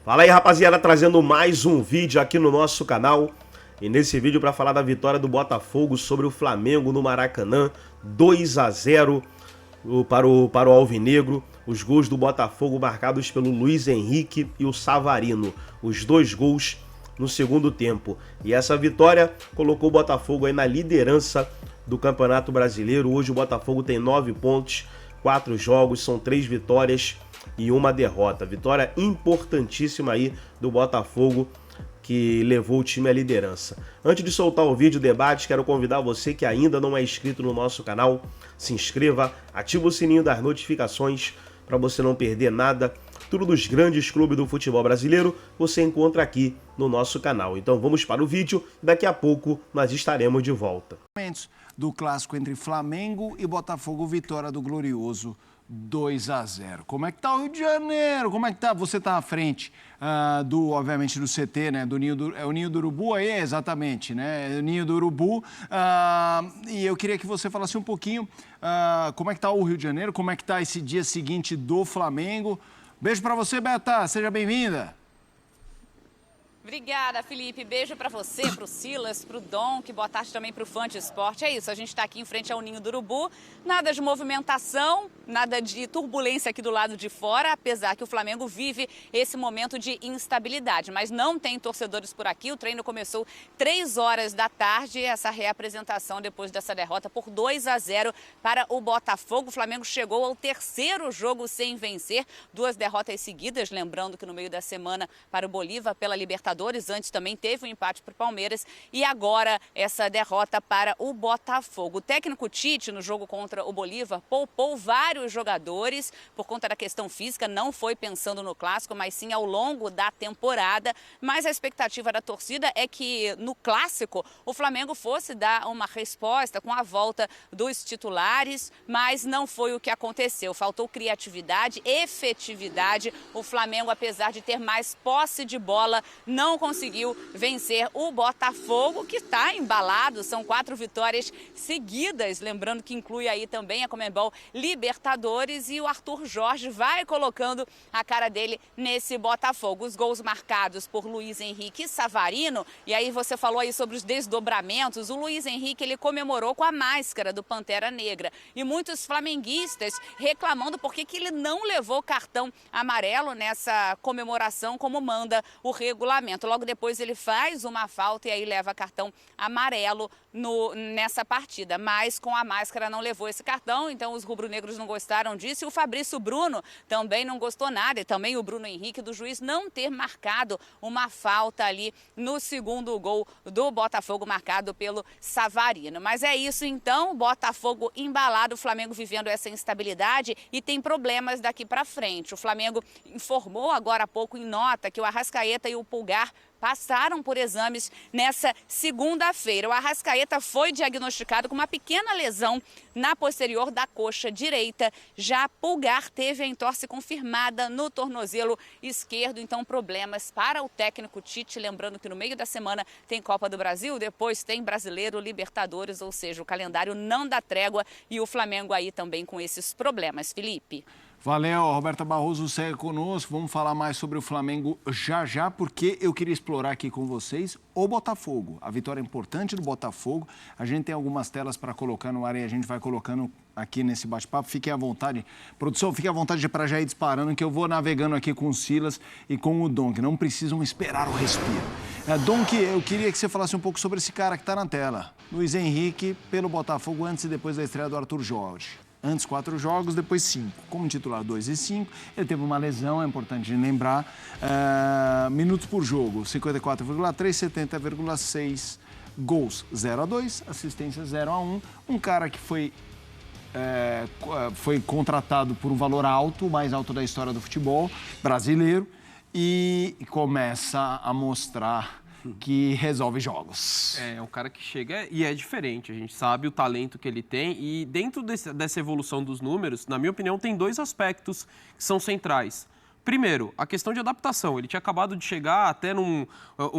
Fala aí, rapaziada, trazendo mais um vídeo aqui no nosso canal. E nesse vídeo para falar da vitória do Botafogo sobre o Flamengo no Maracanã, 2-0 para o Alvinegro. Os gols do Botafogo marcados pelo Luiz Henrique e o Savarino. Os dois gols no segundo tempo. E essa vitória colocou o Botafogo aí na liderança do Campeonato Brasileiro. Hoje o Botafogo tem 9 pontos, 4 jogos, são 3 vitórias e uma derrota. Vitória importantíssima aí do Botafogo, que levou o time à liderança. Antes de soltar o vídeo debate, quero convidar você que ainda não é inscrito no nosso canal, se inscreva, ativa o sininho das notificações para você não perder nada. Tudo dos grandes clubes do futebol brasileiro você encontra aqui no nosso canal. Então vamos para o vídeo, daqui a pouco nós estaremos de volta. Do clássico entre Flamengo e Botafogo, vitória do Glorioso 2-0. Como é que tá o Rio de Janeiro? Como é que tá? Você tá à frente obviamente, do CT, né? É o Ninho do Urubu aí? Exatamente, né? É o Ninho do Urubu. E eu queria que você falasse um pouquinho como é que tá o Rio de Janeiro, como é que tá esse dia seguinte do Flamengo. Beijo pra você, Beta. Seja bem-vinda. Obrigada, Felipe. Beijo para você, para o Silas, para o Dom, que boa tarde também para o Fã de Esporte. É isso, a gente está aqui em frente ao Ninho do Urubu. Nada de movimentação, nada de turbulência aqui do lado de fora, apesar que o Flamengo vive esse momento de instabilidade. Mas não tem torcedores por aqui. O treino começou 3 horas da tarde. Essa reapresentação depois dessa derrota por 2-0 para o Botafogo. O Flamengo chegou ao 3º jogo sem vencer. 2 derrotas seguidas, lembrando que no meio da semana para o Bolívar pela Libertadores. Antes também teve um empate para o Palmeiras e agora essa derrota para o Botafogo. O técnico Tite, no jogo contra o Bolívar, poupou vários jogadores por conta da questão física, não foi pensando no clássico, mas sim ao longo da temporada. Mas a expectativa da torcida é que no clássico o Flamengo fosse dar uma resposta com a volta dos titulares, mas não foi o que aconteceu. Faltou criatividade, efetividade. O Flamengo, apesar de ter mais posse de bola, não conseguiu vencer o Botafogo, que está embalado. São 4 vitórias seguidas, lembrando que inclui aí também a Conmebol Libertadores, e o Arthur Jorge vai colocando a cara dele nesse Botafogo. Os gols marcados por Luiz Henrique e Savarino, e aí você falou aí sobre os desdobramentos. O Luiz Henrique, ele comemorou com a máscara do Pantera Negra, e muitos flamenguistas reclamando porque que ele não levou cartão amarelo nessa comemoração como manda o regulamento. Logo depois ele faz uma falta e aí leva cartão amarelo nessa partida. Mas com a máscara não levou esse cartão, então os rubro-negros não gostaram disso. E o Fabrício Bruno também não gostou nada. E também o Bruno Henrique, do juiz não ter marcado uma falta ali no segundo gol do Botafogo, marcado pelo Savarino. Mas é isso então, o Botafogo embalado, o Flamengo vivendo essa instabilidade e tem problemas daqui para frente. O Flamengo informou agora há pouco em nota que o Arrascaeta e o Pulgar passaram por exames nessa segunda-feira. O Arrascaeta foi diagnosticado com uma pequena lesão na posterior da coxa direita. Já Pulgar teve a entorse confirmada no tornozelo esquerdo. Então, problemas para o técnico Tite. Lembrando que no meio da semana tem Copa do Brasil, depois tem Brasileiro, Libertadores, ou seja, o calendário não dá trégua, e o Flamengo aí também com esses problemas. Felipe. Valeu, Roberta Barroso segue conosco. Vamos falar mais sobre o Flamengo já, porque eu queria explorar aqui com vocês o Botafogo. A vitória importante do Botafogo. A gente tem algumas telas para colocar no ar e a gente vai colocando aqui nesse bate-papo. Fiquem à vontade. Produção, fiquem à vontade para já ir disparando, que eu vou navegando aqui com o Silas e com o Dom, que não precisam esperar o respiro. Dom, eu queria que você falasse um pouco sobre esse cara que está na tela. Luiz Henrique, pelo Botafogo, antes e depois da estreia do Arthur Jorge. Antes 4 jogos, depois 5. Como titular 2 e 5, ele teve uma lesão, é importante lembrar. Minutos por jogo, 54,3, 70,6. Gols 0-2, assistência 0-1. Um cara que foi contratado por um valor alto, o mais alto da história do futebol brasileiro, e começa a mostrar que resolve jogos. É um cara que chega e é diferente. A gente sabe o talento que ele tem, e dentro dessa evolução dos números, na minha opinião, tem 2 aspectos que são centrais. Primeiro, a questão de adaptação. Ele tinha acabado de chegar até num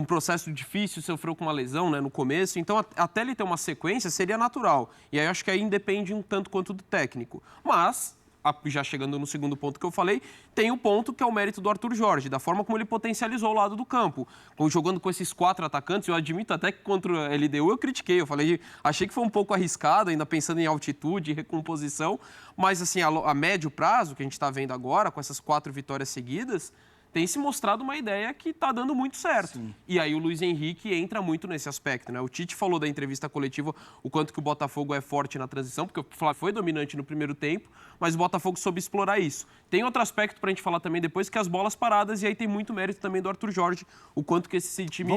processo difícil, sofreu com uma lesão, né, no começo, então até ele ter uma sequência seria natural. E aí eu acho que aí independe um tanto quanto do técnico. Mas já chegando no segundo ponto que eu falei, tem o ponto que é o mérito do Arthur Jorge, da forma como ele potencializou o lado do campo. Jogando com esses 4 atacantes, eu admito até que contra a LDU eu critiquei, eu falei, achei que foi um pouco arriscado, ainda pensando em altitude e recomposição, mas assim, a médio prazo, que a gente está vendo agora, com essas 4 vitórias seguidas, tem se mostrado uma ideia que está dando muito certo. Sim. E aí o Luiz Henrique entra muito nesse aspecto, né? O Tite falou da entrevista coletiva o quanto que o Botafogo é forte na transição, porque o Flamengo foi dominante no primeiro tempo, mas o Botafogo soube explorar isso. Tem outro aspecto para a gente falar também depois, que é as bolas paradas, e aí tem muito mérito também do Arthur Jorge, o quanto que esse time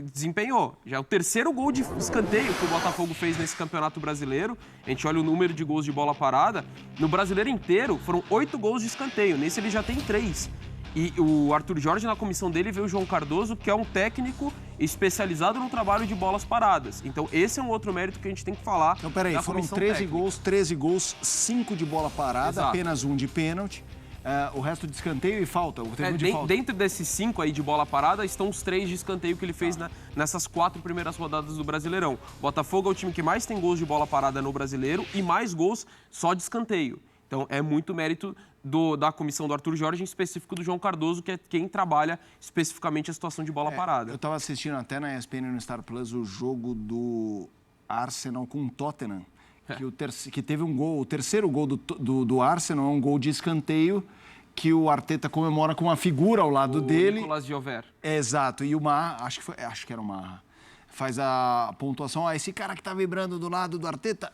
desempenhou. Já é o terceiro gol de escanteio que o Botafogo fez nesse Campeonato Brasileiro. A gente olha o número de gols de bola parada. No Brasileiro inteiro, foram 8 gols de escanteio. Nesse ele já tem 3. E o Arthur Jorge, na comissão dele, vê o João Cardoso, que é um técnico especializado no trabalho de bolas paradas. Então, esse é um outro mérito que a gente tem que falar. Então, peraí, foram 13 gols, 5 de bola parada, exato, apenas 1 de pênalti. O resto de escanteio e falta. Dentro desses 5 aí de bola parada, estão os 3 de escanteio que ele fez nessas 4 primeiras rodadas do Brasileirão. Botafogo é o time que mais tem gols de bola parada no Brasileiro e mais gols só de escanteio. Então, é muito mérito da comissão do Arthur Jorge, em específico do João Cardoso, que é quem trabalha especificamente a situação de bola parada. Eu estava assistindo até na ESPN e no Star Plus o jogo do Arsenal com o Tottenham, que teve um gol, o terceiro gol do Arsenal é um gol de escanteio, que o Arteta comemora com uma figura ao lado dele. Nicolas Jover. Exato, e o Marra, acho que era o Marra, faz a pontuação, esse cara que está vibrando do lado do Arteta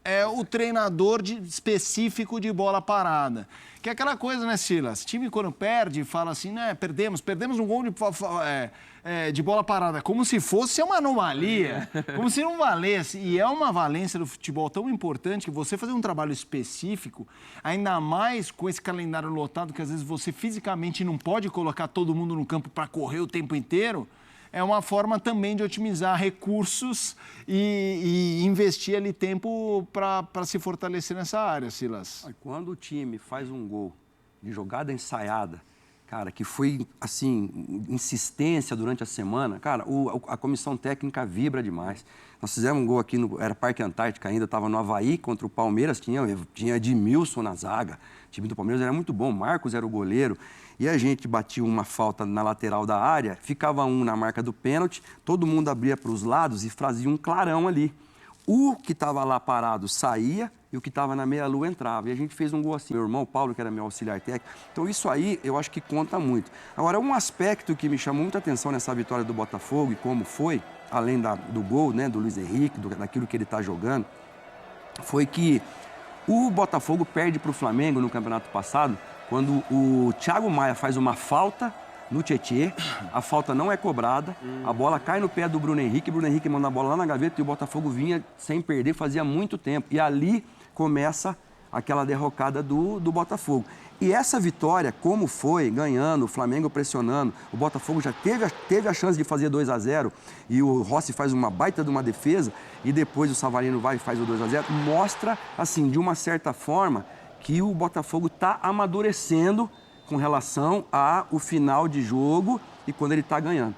é o treinador específico de bola parada. Que é aquela coisa, né, Silas? Time, quando perde, fala assim, né, perdemos um gol de bola parada, como se fosse uma anomalia, como se não valesse. E é uma valência do futebol tão importante que você fazer um trabalho específico, ainda mais com esse calendário lotado, que às vezes você fisicamente não pode colocar todo mundo no campo para correr o tempo inteiro, é uma forma também de otimizar recursos e investir ali tempo para se fortalecer nessa área, Silas. Quando o time faz um gol de jogada ensaiada, cara, que foi, assim, insistência durante a semana, cara, a comissão técnica vibra demais. Nós fizemos um gol aqui, era Parque Antártica ainda, estava no Avaí contra o Palmeiras, tinha Edmilson na zaga. O time do Palmeiras era muito bom, Marcos era o goleiro. E a gente batia uma falta na lateral da área, ficava um na marca do pênalti, todo mundo abria para os lados e fazia um clarão ali. O que estava lá parado saía e o que estava na meia-lua entrava. E a gente fez um gol assim. Meu irmão Paulo, que era meu auxiliar técnico. Então isso aí eu acho que conta muito. Agora, um aspecto que me chamou muita atenção nessa vitória do Botafogo e como foi, além do gol, né, do Luiz Henrique, daquilo que ele está jogando, foi que o Botafogo perde para o Flamengo no campeonato passado, quando o Thiago Maia faz uma falta no Tietê, a falta não é cobrada, a bola cai no pé do Bruno Henrique manda a bola lá na gaveta e o Botafogo vinha sem perder, fazia muito tempo. E ali começa aquela derrocada do Botafogo. E essa vitória, como foi, ganhando, o Flamengo pressionando, o Botafogo já teve a chance de fazer 2-0 e o Rossi faz uma baita de uma defesa e depois o Savarino vai e faz o 2-0, mostra, assim, de uma certa forma, que o Botafogo está amadurecendo com relação ao final de jogo e quando ele está ganhando.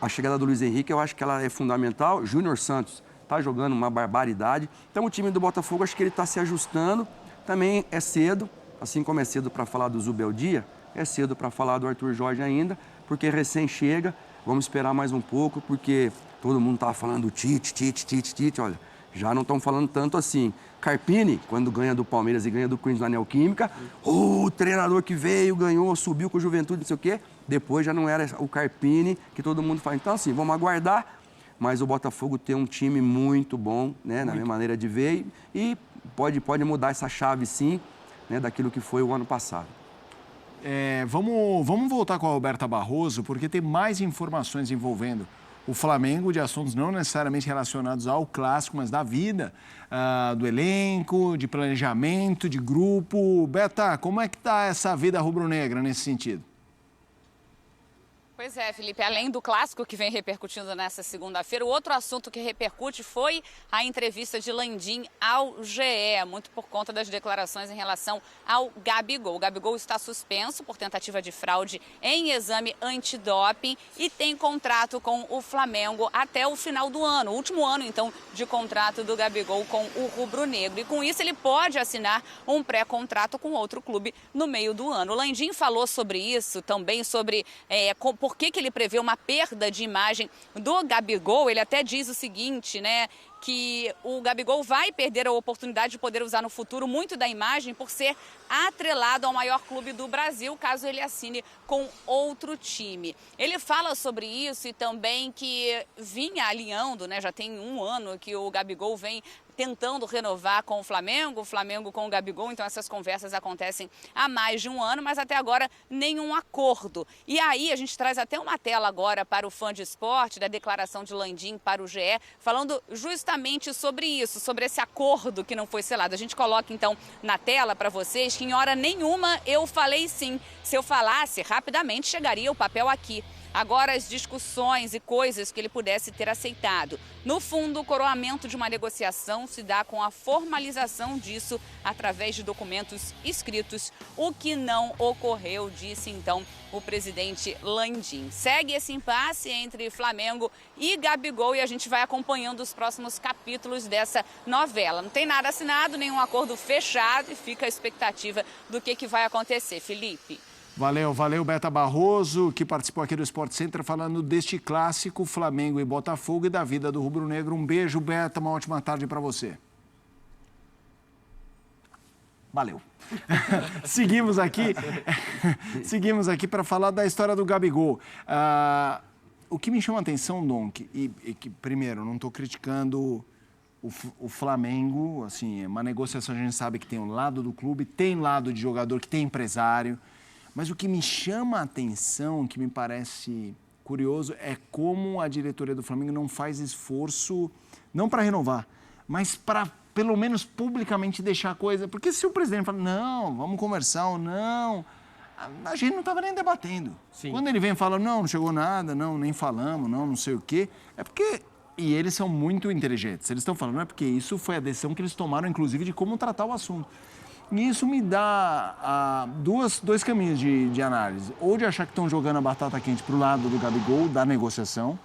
A chegada do Luiz Henrique, eu acho que ela é fundamental. Júnior Santos está jogando uma barbaridade. Então, o time do Botafogo, acho que ele está se ajustando. Também é cedo, assim como é cedo para falar do Zubeldia, é cedo para falar do Arthur Jorge ainda, porque recém chega. Vamos esperar mais um pouco, porque todo mundo estava falando do Tite, olha, já não estão falando tanto assim. Carpini, quando ganha do Palmeiras e ganha do Corinthians na Neoquímica, o treinador que veio, ganhou, subiu com o Juventude, não sei o quê. Depois já não era o Carpini que todo mundo fala. Então, assim, vamos aguardar. Mas o Botafogo tem um time muito bom, né, na minha maneira de ver. E pode mudar essa chave, sim, né, daquilo que foi o ano passado. Vamos voltar com a Roberta Barroso, porque tem mais informações envolvendo o Flamengo, de assuntos não necessariamente relacionados ao clássico, mas da vida, do elenco, de planejamento, de grupo. Beta, como é que está essa vida rubro-negra nesse sentido? Pois é, Felipe, além do clássico que vem repercutindo nessa segunda-feira, o outro assunto que repercute foi a entrevista de Landim ao GE, muito por conta das declarações em relação ao Gabigol. O Gabigol está suspenso por tentativa de fraude em exame antidoping e tem contrato com o Flamengo até o final do ano, o último ano, então, de contrato do Gabigol com o rubro-negro. E com isso ele pode assinar um pré-contrato com outro clube no meio do ano. O Landim falou sobre isso, também sobre por que ele prevê uma perda de imagem do Gabigol. Ele até diz o seguinte, né, que o Gabigol vai perder a oportunidade de poder usar no futuro muito da imagem por ser atrelado ao maior clube do Brasil, caso ele assine com outro time. Ele fala sobre isso e também que vinha alinhando, né, já tem um ano que o Gabigol vem tentando renovar com o Flamengo com o Gabigol, então essas conversas acontecem há mais de um ano, mas até agora nenhum acordo. E aí a gente traz até uma tela agora para o Fã de Esporte, da declaração de Landim para o GE, falando justamente sobre isso, sobre esse acordo que não foi selado. A gente coloca então na tela para vocês que em hora nenhuma eu falei sim. Se eu falasse, rapidamente chegaria o papel aqui. Agora, as discussões e coisas que ele pudesse ter aceitado. No fundo, o coroamento de uma negociação se dá com a formalização disso através de documentos escritos, o que não ocorreu, disse então o presidente Landim. Segue esse impasse entre Flamengo e Gabigol e a gente vai acompanhando os próximos capítulos dessa novela. Não tem nada assinado, nenhum acordo fechado e fica a expectativa do que vai acontecer. Felipe. Valeu, Beta Barroso, que participou aqui do Sport Center, falando deste clássico Flamengo e Botafogo e da vida do rubro-negro. Um beijo, Beta, uma ótima tarde para você. Valeu. Seguimos aqui para falar da história do Gabigol. O que me chama a atenção, Dom, que primeiro, não estou criticando o Flamengo, assim, é uma negociação, a gente sabe que tem um lado do clube, tem lado de jogador, que tem empresário. Mas o que me chama a atenção, que me parece curioso, é como a diretoria do Flamengo não faz esforço, não para renovar, mas para, pelo menos, publicamente deixar a coisa. Porque se o presidente fala, não, vamos conversar ou não, a gente não estava nem debatendo. Sim. Quando ele vem e fala, não chegou nada, não, nem falamos, não sei o quê, é porque... E eles são muito inteligentes. Eles estão falando, é porque isso foi a decisão que eles tomaram, inclusive, de como tratar o assunto. E isso me dá dois caminhos de análise. Ou de achar que estão jogando a batata quente para o lado do Gabigol, da negociação,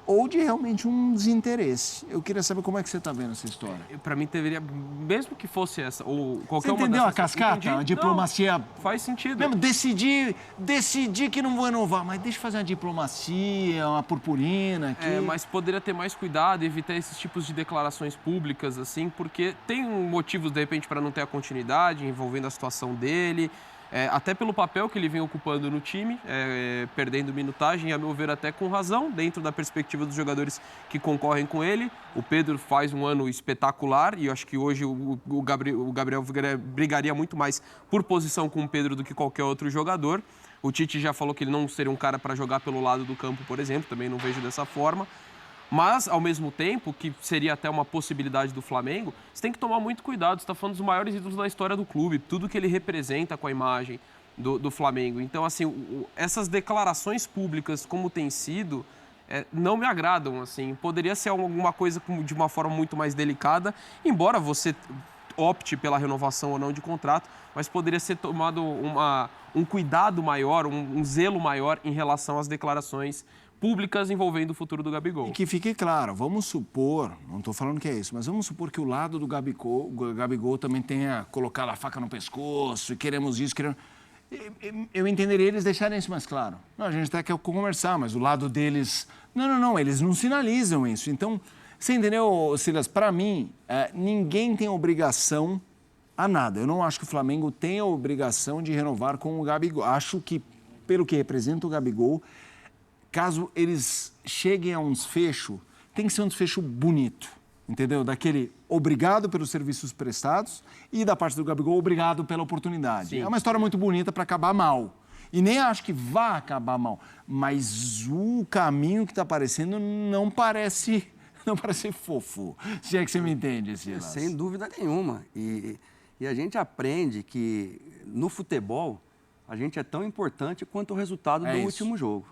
ou de realmente um desinteresse. Eu queria saber como é que você está vendo essa história. Para mim, deveria, mesmo que fosse essa, ou qualquer uma dessas... Você entendeu a cascata? Entendi. A diplomacia... Não, faz sentido. Mesmo decidi que não vou renovar, mas deixa eu fazer uma diplomacia, uma purpurina aqui. Mas poderia ter mais cuidado, evitar esses tipos de declarações públicas, assim, porque tem motivos, de repente, para não ter a continuidade, envolvendo a situação dele... até pelo papel que ele vem ocupando no time, perdendo minutagem, e a meu ver até com razão, dentro da perspectiva dos jogadores que concorrem com ele. O Pedro faz um ano espetacular e eu acho que hoje o Gabriel brigaria muito mais por posição com o Pedro do que qualquer outro jogador. O Tite já falou que ele não seria um cara para jogar pelo lado do campo, por exemplo, também não vejo dessa forma. Mas, ao mesmo tempo, que seria até uma possibilidade do Flamengo, você tem que tomar muito cuidado. Você está falando dos maiores ídolos da história do clube, tudo que ele representa com a imagem do Flamengo. Então, assim, essas declarações públicas, como tem sido, não me agradam. Assim. Poderia ser alguma coisa de uma forma muito mais delicada, embora você opte pela renovação ou não de contrato, mas poderia ser tomado um cuidado maior, um zelo maior em relação às declarações públicas envolvendo o futuro do Gabigol. E que fique claro, vamos supor, não estou falando que é isso, mas vamos supor que o lado do Gabigol também tenha colocado a faca no pescoço e queremos isso, eu entenderia eles deixarem isso mais claro. Não, a gente até quer conversar, mas o lado deles... Não, eles não sinalizam isso. Então, você entendeu, Silas? Para mim, ninguém tem obrigação a nada. Eu não acho que o Flamengo tem a obrigação de renovar com o Gabigol. Acho que, pelo que representa o Gabigol, caso eles cheguem a um desfecho, tem que ser um desfecho bonito, entendeu? Daquele obrigado pelos serviços prestados e da parte do Gabigol, obrigado pela oportunidade. Sim. É uma história muito bonita para acabar mal. E nem acho que vá acabar mal, mas o caminho que está aparecendo não parece fofo, se é que você me entende, Silas. Sem dúvida nenhuma. E a gente aprende que no futebol, a gente é tão importante quanto o resultado do último jogo.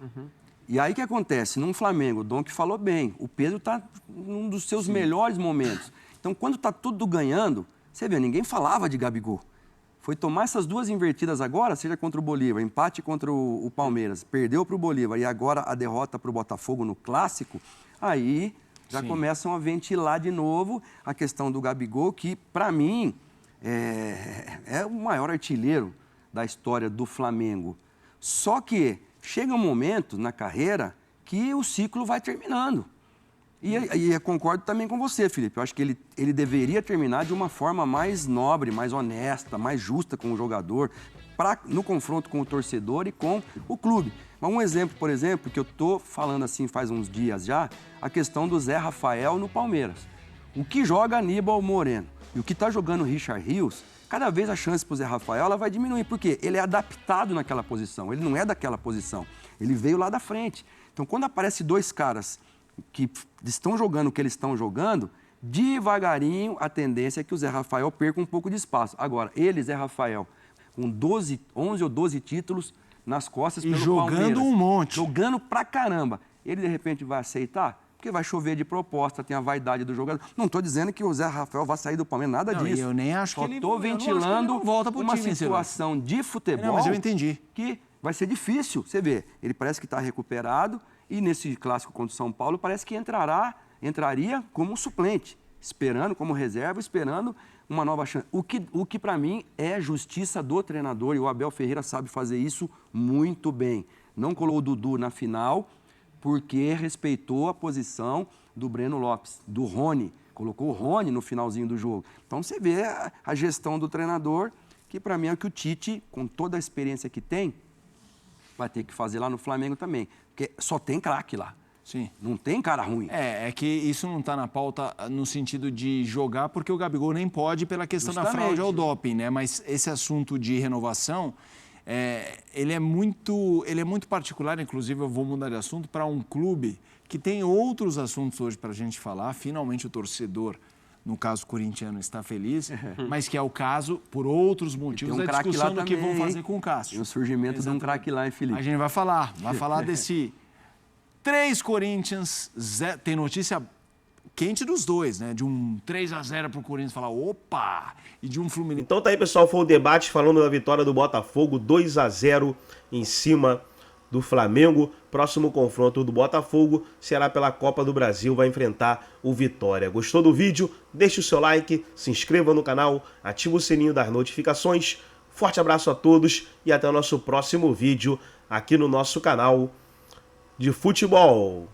E aí o que acontece? Num Flamengo, o Dom que falou bem, o Pedro está num dos seus melhores momentos. Então, quando está tudo ganhando, você vê, ninguém falava de Gabigol. Foi tomar essas duas invertidas agora, seja contra o Bolívar, empate contra o Palmeiras, perdeu para o Bolívar e agora a derrota para o Botafogo no Clássico, aí já começam a ventilar de novo a questão do Gabigol, que, para mim, é o maior artilheiro da história do Flamengo. Só que chega um momento na carreira que o ciclo vai terminando. E eu concordo também com você, Felipe. Eu acho que ele deveria terminar de uma forma mais nobre, mais honesta, mais justa com o jogador, no confronto com o torcedor e com o clube. Mas um exemplo, por exemplo, que eu estou falando assim faz uns dias já, a questão do Zé Rafael no Palmeiras. O que joga Aníbal Moreno e o que está jogando o Richard Rios, cada vez a chance para o Zé Rafael ela vai diminuir, porque ele é adaptado naquela posição, ele não é daquela posição, ele veio lá da frente. Então, quando aparece dois caras que estão jogando o que eles estão jogando, devagarinho a tendência é que o Zé Rafael perca um pouco de espaço. Agora, ele, Zé Rafael, com 11 ou 12 títulos nas costas pelo Palmeiras. E jogando um monte. Jogando pra caramba. Ele, de repente, vai aceitar? Porque vai chover de proposta, tem a vaidade do jogador. Não estou dizendo que o Zé Rafael vai sair do Palmeiras, nada disso. Eu nem acho que ele... Estou ventilando uma situação de futebol não, mas eu entendi. Que vai ser difícil. Você vê, ele parece que está recuperado e nesse clássico contra o São Paulo parece que entraria como suplente, esperando como reserva, esperando uma nova chance. O que para mim é justiça do treinador, e o Abel Ferreira sabe fazer isso muito bem. Não colocou o Dudu na final porque respeitou a posição do Breno Lopes, do Rony. Colocou o Rony no finalzinho do jogo. Então você vê a gestão do treinador, que para mim é o que o Tite, com toda a experiência que tem, vai ter que fazer lá no Flamengo também. Porque só tem craque lá. Sim. Não tem cara ruim. É que isso não está na pauta no sentido de jogar, porque o Gabigol nem pode pela questão da fraude ao doping, né? Mas esse assunto de renovação, ele é muito particular, inclusive eu vou mudar de assunto, para um clube que tem outros assuntos hoje para a gente falar. Finalmente o torcedor, no caso corintiano, está feliz, mas que é o caso, por outros motivos, da discussão do que vão fazer com o Cássio. E o surgimento de um craque lá, hein, Felipe? A gente vai falar desse 3 Corinthians, tem notícia quente dos dois, né? De um 3-0 pro Corinthians, falar opa! E de um Fluminense. Então tá aí, pessoal, foi o debate falando da vitória do Botafogo, 2-0 em cima do Flamengo. Próximo confronto do Botafogo será pela Copa do Brasil, vai enfrentar o Vitória. Gostou do vídeo? Deixe o seu like, se inscreva no canal, ative o sininho das notificações. Forte abraço a todos e até o nosso próximo vídeo aqui no nosso canal de futebol.